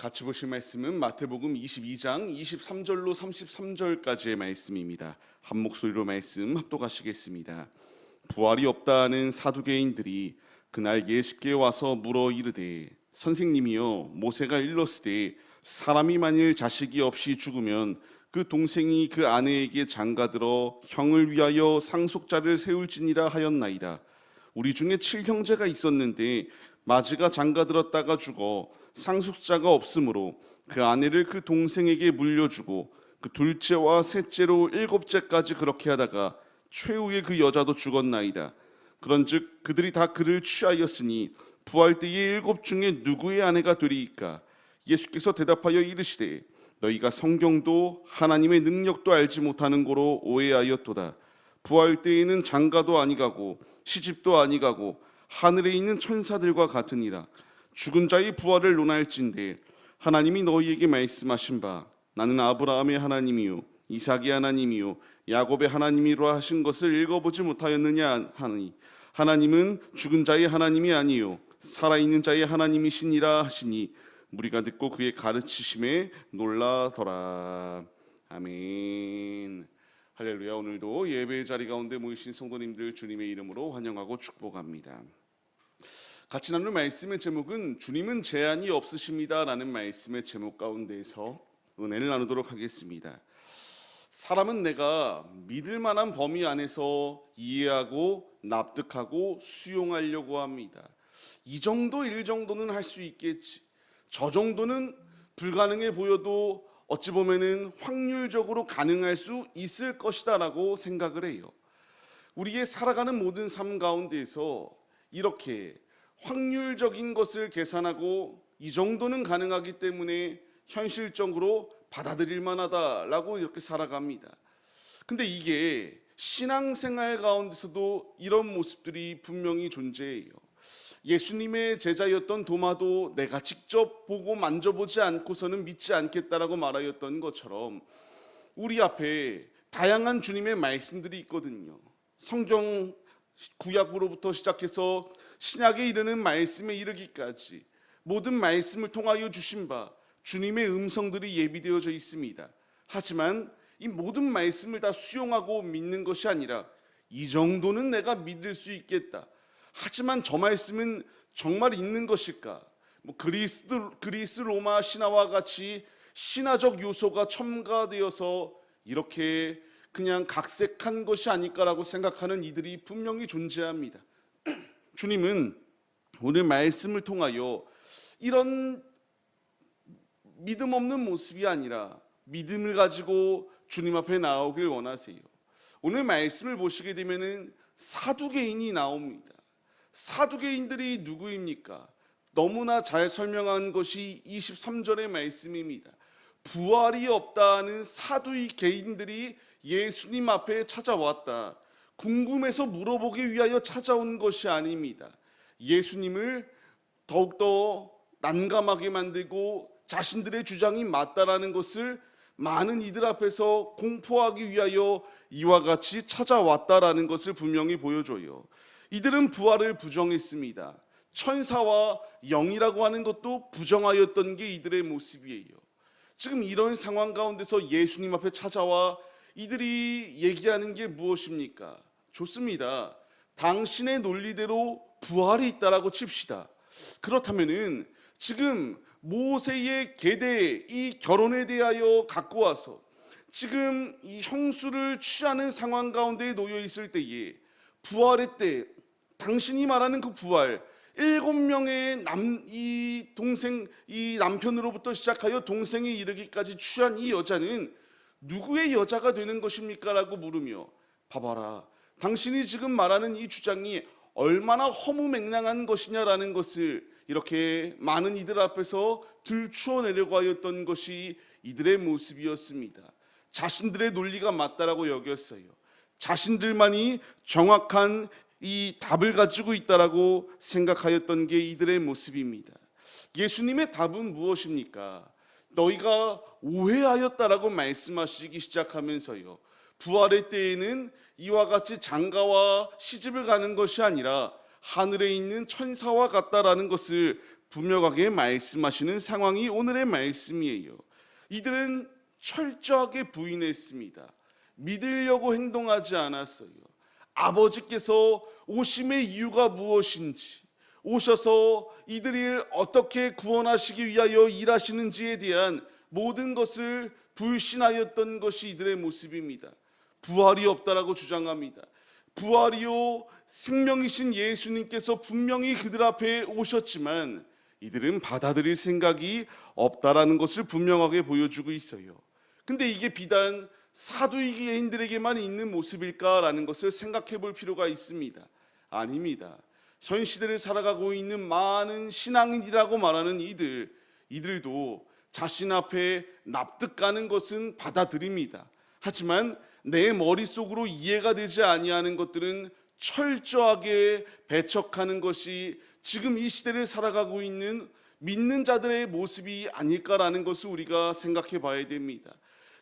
같이 보실 말씀은 마태복음 22장 23절로 33절까지의 말씀입니다. 한 목소리로 말씀 합독하시겠습니다. 부활이 없다는 사두개인들이 그날 예수께 와서 물어 이르되 선생님이여 모세가 일렀으되 사람이 만일 자식이 없이 죽으면 그 동생이 그 아내에게 장가들어 형을 위하여 상속자를 세울지니라 하였나이다. 우리 중에 7형제가 있었는데 마지가 장가들었다가 죽어 상속자가 없으므로 그 아내를 그 동생에게 물려주고 그 둘째와 셋째로 일곱째까지 그렇게 하다가 최후에 그 여자도 죽었나이다. 그런즉 그들이 다 그를 취하였으니 부활 때에 일곱 중에 누구의 아내가 되리이까? 예수께서 대답하여 이르시되 너희가 성경도 하나님의 능력도 알지 못하는 고로 오해하였도다. 부활 때에는 장가도 아니가고 시집도 아니가고 하늘에 있는 천사들과 같으니라. 죽은 자의 부활을 논할진대 하나님이 너희에게 말씀하신 바 나는 아브라함의 하나님이요 이삭의 하나님이요 야곱의 하나님이라 하신 것을 읽어보지 못하였느냐 하니 하나님은 죽은 자의 하나님이 아니요 살아있는 자의 하나님이시니라 하시니 무리가 듣고 그의 가르치심에 놀라더라. 아멘. 할렐루야. 오늘도 예배의 자리 가운데 모이신 성도님들 주님의 이름으로 환영하고 축복합니다. 같이 나눌 말씀의 제목은 주님은 제한이 없으십니다 라는 말씀의 제목 가운데에서 은혜를 나누도록 하겠습니다. 사람은 내가 믿을 만한 범위 안에서 이해하고 납득하고 수용하려고 합니다. 이 정도 일 정도는 할 수 있겠지, 저 정도는 불가능해 보여도 어찌 보면은 확률적으로 가능할 수 있을 것이다 라고 생각을 해요. 우리의 살아가는 모든 삶 가운데에서 이렇게 확률적인 것을 계산하고 이 정도는 가능하기 때문에 현실적으로 받아들일 만하다라고 이렇게 살아갑니다. 근데 이게 신앙생활 가운데서도 이런 모습들이 분명히 존재해요. 예수님의 제자였던 도마도 내가 직접 보고 만져보지 않고서는 믿지 않겠다라고 말하였던 것처럼 우리 앞에 다양한 주님의 말씀들이 있거든요. 성경 구약으로부터 시작해서 신약에 이르는 말씀에 이르기까지 모든 말씀을 통하여 주신 바 주님의 음성들이 예비되어져 있습니다. 하지만 이 모든 말씀을 다 수용하고 믿는 것이 아니라 이 정도는 내가 믿을 수 있겠다. 하지만 저 말씀은 정말 있는 것일까? 그리스 로마 신화와 같이 신화적 요소가 첨가되어서 이렇게 그냥 각색한 것이 아닐까라고 생각하는 이들이 분명히 존재합니다. 주님은 오늘 말씀을 통하여 이런 믿음 없는 모습이 아니라 믿음을 가지고 주님 앞에 나오길 원하세요. 오늘 말씀을 보시게 되면은 사두개인이 나옵니다. 사두개인들이 누구입니까? 너무나 잘 설명한 것이 23절의 말씀입니다. 부활이 없다는 사두의 개인들이 예수님 앞에 찾아왔다. 궁금해서 물어보기 위하여 찾아온 것이 아닙니다. 예수님을 더욱더 난감하게 만들고 자신들의 주장이 맞다라는 것을 많은 이들 앞에서 공포하기 위하여 이와 같이 찾아왔다라는 것을 분명히 보여줘요. 이들은 부활을 부정했습니다. 천사와 영이라고 하는 것도 부정하였던 게 이들의 모습이에요. 지금 이런 상황 가운데서 예수님 앞에 찾아와 이들이 얘기하는 게 무엇입니까? 좋습니다. 당신의 논리대로 부활이 있다라고 칩시다. 그렇다면은 지금 모세의 계대 이 결혼에 대하여 갖고 와서 지금 이 형수를 취하는 상황 가운데 놓여 있을 때에 부활의 때 당신이 말하는 그 부활 7명의 이 동생 이 남편으로부터 시작하여 동생에 이르기까지 취한 이 여자는 누구의 여자가 되는 것입니까? 라고 물으며 봐봐라, 당신이 지금 말하는 이 주장이 얼마나 허무맹랑한 것이냐라는 것을 이렇게 많은 이들 앞에서 들추어내려고 하였던 것이 이들의 모습이었습니다. 자신들의 논리가 맞다라고 여겼어요. 자신들만이 정확한 이 답을 가지고 있다라고 생각하였던 게 이들의 모습입니다. 예수님의 답은 무엇입니까? 너희가 오해하였다라고 말씀하시기 시작하면서요, 부활의 때에는 이와 같이 장가와 시집을 가는 것이 아니라 하늘에 있는 천사와 같다라는 것을 분명하게 말씀하시는 상황이 오늘의 말씀이에요. 이들은 철저하게 부인했습니다. 믿으려고 행동하지 않았어요. 아버지께서 오심의 이유가 무엇인지, 오셔서 이들을 어떻게 구원하시기 위하여 일하시는지에 대한 모든 것을 불신하였던 것이 이들의 모습입니다. 부활이 없다라고 주장합니다. 부활이요 생명이신 예수님께서 분명히 그들 앞에 오셨지만 이들은 받아들일 생각이 없다라는 것을 분명하게 보여주고 있어요. 근데 이게 비단 사두개인들에게만 있는 모습일까라는 것을 생각해 볼 필요가 있습니다. 아닙니다. 현 시대를 살아가고 있는 많은 신앙인이라고 말하는 이들도 자신 앞에 납득가는 것은 받아들입니다. 하지만 내 머릿속으로 이해가 되지 아니하는 것들은 철저하게 배척하는 것이 지금 이 시대를 살아가고 있는 믿는 자들의 모습이 아닐까라는 것을 우리가 생각해 봐야 됩니다.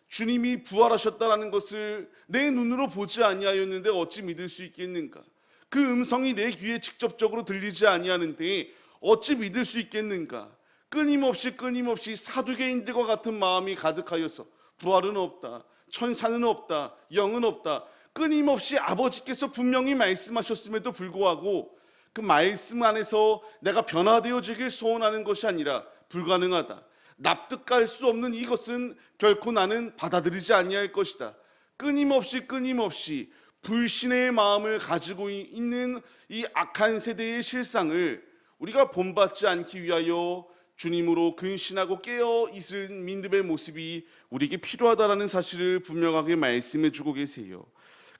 주님이 부활하셨다라는 것을 내 눈으로 보지 아니하였는데 어찌 믿을 수 있겠는가? 그 음성이 내 귀에 직접적으로 들리지 아니하는데 어찌 믿을 수 있겠는가? 끊임없이 사두개인들과 같은 마음이 가득하여서 부활은 없다, 천사는 없다, 영은 없다, 끊임없이 아버지께서 분명히 말씀하셨음에도 불구하고 그 말씀 안에서 내가 변화되어지길 소원하는 것이 아니라 불가능하다, 납득할 수 없는 이것은 결코 나는 받아들이지 아니할 것이다. 끊임없이 불신의 마음을 가지고 있는 이 악한 세대의 실상을 우리가 본받지 않기 위하여 주님으로 근신하고 깨어 있은 믿음의 모습이 우리에게 필요하다라는 사실을 분명하게 말씀해 주고 계세요.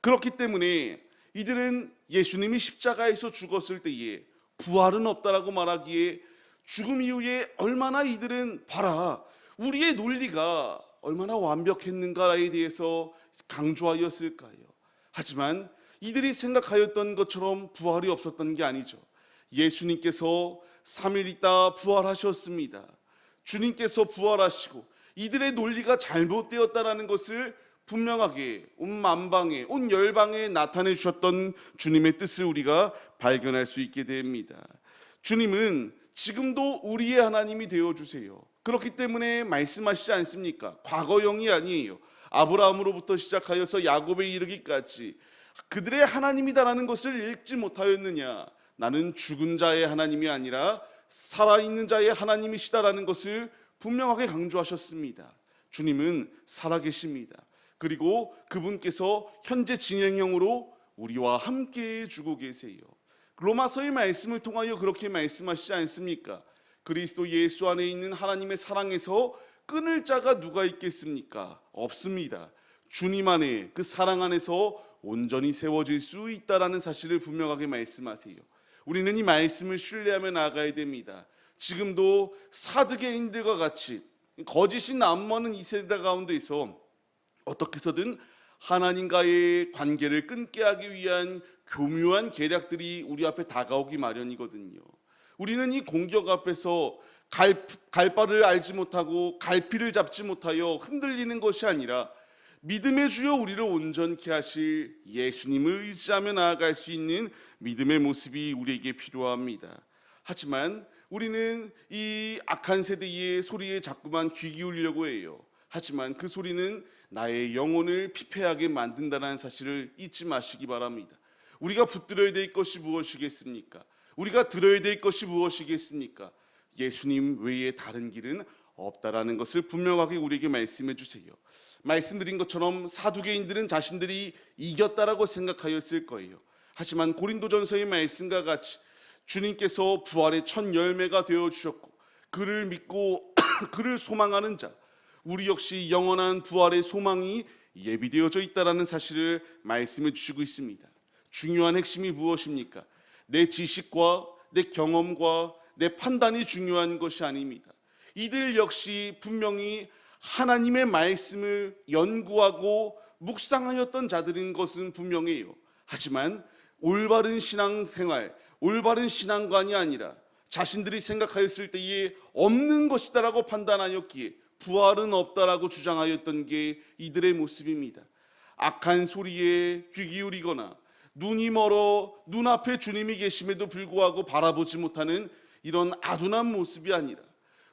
그렇기 때문에 이들은 예수님이 십자가에서 죽었을 때에 부활은 없다라고 말하기에 죽음 이후에 얼마나 이들은 봐라, 우리의 논리가 얼마나 완벽했는가에 대해서 강조하였을까요? 하지만 이들이 생각하였던 것처럼 부활이 없었던 게 아니죠. 예수님께서 3일 있다 부활하셨습니다. 주님께서 부활하시고 이들의 논리가 잘못되었다라는 것을 분명하게 온 만방에, 온 열방에 나타내 주셨던 주님의 뜻을 우리가 발견할 수 있게 됩니다. 주님은 지금도 우리의 하나님이 되어주세요. 그렇기 때문에 말씀하시지 않습니까? 과거형이 아니에요. 아브라함으로부터 시작하여서 야곱에 이르기까지 그들의 하나님이다라는 것을 읽지 못하였느냐? 나는 죽은 자의 하나님이 아니라 살아있는 자의 하나님이시다라는 것을 분명하게 강조하셨습니다. 주님은 살아계십니다. 그리고 그분께서 현재 진행형으로 우리와 함께 주고 계세요. 로마서의 말씀을 통하여 그렇게 말씀하시지 않습니까? 그리스도 예수 안에 있는 하나님의 사랑에서 끊을 자가 누가 있겠습니까? 없습니다. 주님 안에, 그 사랑 안에서 온전히 세워질 수 있다라는 사실을 분명하게 말씀하세요. 우리는 이 말씀을 신뢰하며 나아가야 됩니다. 지금도 사두개인들과 같이 거짓이 난무하는 이 세대 가운데서 어떻게 해서든 하나님과의 관계를 끊게 하기 위한 교묘한 계략들이 우리 앞에 다가오기 마련이거든요. 우리는 이 공격 앞에서 갈 바를 알지 못하고 갈피를 잡지 못하여 흔들리는 것이 아니라 믿음의 주여 우리를 온전케 하실 예수님을 의지하며 나아갈 수 있는 믿음의 모습이 우리에게 필요합니다. 하지만 우리는 이 악한 세대의 소리에 자꾸만 귀 기울이려고 해요. 하지만 그 소리는 나의 영혼을 피폐하게 만든다는 사실을 잊지 마시기 바랍니다. 우리가 붙들어야 될 것이 무엇이겠습니까? 우리가 들어야 될 것이 무엇이겠습니까? 예수님 외에 다른 길은 없다라는 것을 분명하게 우리에게 말씀해 주세요. 말씀드린 것처럼 사두개인들은 자신들이 이겼다라고 생각하였을 거예요. 하지만 고린도전서의 말씀과 같이 주님께서 부활의 첫 열매가 되어주셨고 그를 믿고 그를 소망하는 자, 우리 역시 영원한 부활의 소망이 예비되어져 있다는 사실을 말씀해 주시고 있습니다. 중요한 핵심이 무엇입니까? 내 지식과 내 경험과 내 판단이 중요한 것이 아닙니다. 이들 역시 분명히 하나님의 말씀을 연구하고 묵상하였던 자들인 것은 분명해요. 하지만 올바른 신앙생활, 올바른 신앙관이 아니라 자신들이 생각하였을 때에 없는 것이다라고 판단하였기에 부활은 없다라고 주장하였던 게 이들의 모습입니다. 악한 소리에 귀 기울이거나 눈이 멀어 눈앞에 주님이 계심에도 불구하고 바라보지 못하는 이런 아둔한 모습이 아니라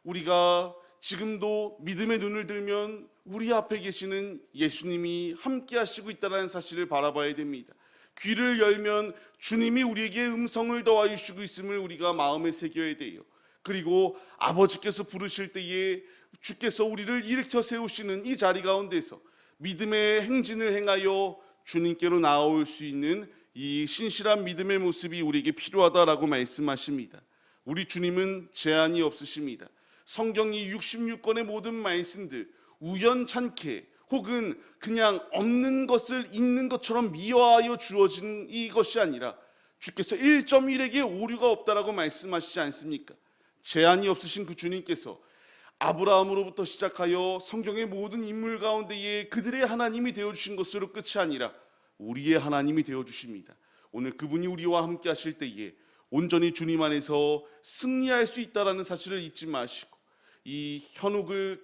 우리가 지금도 믿음의 눈을 들면 우리 앞에 계시는 예수님이 함께 하시고 있다는 사실을 바라봐야 됩니다. 귀를 열면 주님이 우리에게 음성을 더하여 주시고 있음을 우리가 마음에 새겨야 돼요. 그리고 아버지께서 부르실 때에 주께서 우리를 일으켜 세우시는 이 자리 가운데서 믿음의 행진을 행하여 주님께로 나아올 수 있는 이 신실한 믿음의 모습이 우리에게 필요하다라고 말씀하십니다. 우리 주님은 제한이 없으십니다. 성경이 66권의 모든 말씀들 우연찮게 혹은 그냥 없는 것을 있는 것처럼 미화하여 주어진 이것이 아니라 주께서 1.1에게 오류가 없다라고 말씀하시지 않습니까? 제한이 없으신 그 주님께서 아브라함으로부터 시작하여 성경의 모든 인물 가운데에 그들의 하나님이 되어주신 것으로 끝이 아니라 우리의 하나님이 되어주십니다. 오늘 그분이 우리와 함께 하실 때에 온전히 주님 안에서 승리할 수 있다는 사실을 잊지 마시고 이 현혹을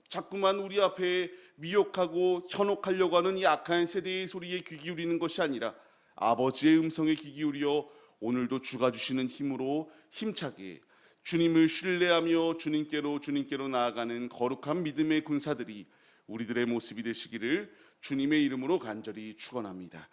자꾸만 우리 앞에 미혹하고 현혹하려고 하는 이 악한 세대의 소리에 귀 기울이는 것이 아니라 아버지의 음성에 귀 기울여 오늘도 주가 주시는 힘으로 힘차게 주님을 신뢰하며 주님께로 나아가는 거룩한 믿음의 군사들이 우리들의 모습이 되시기를 주님의 이름으로 간절히 축원합니다.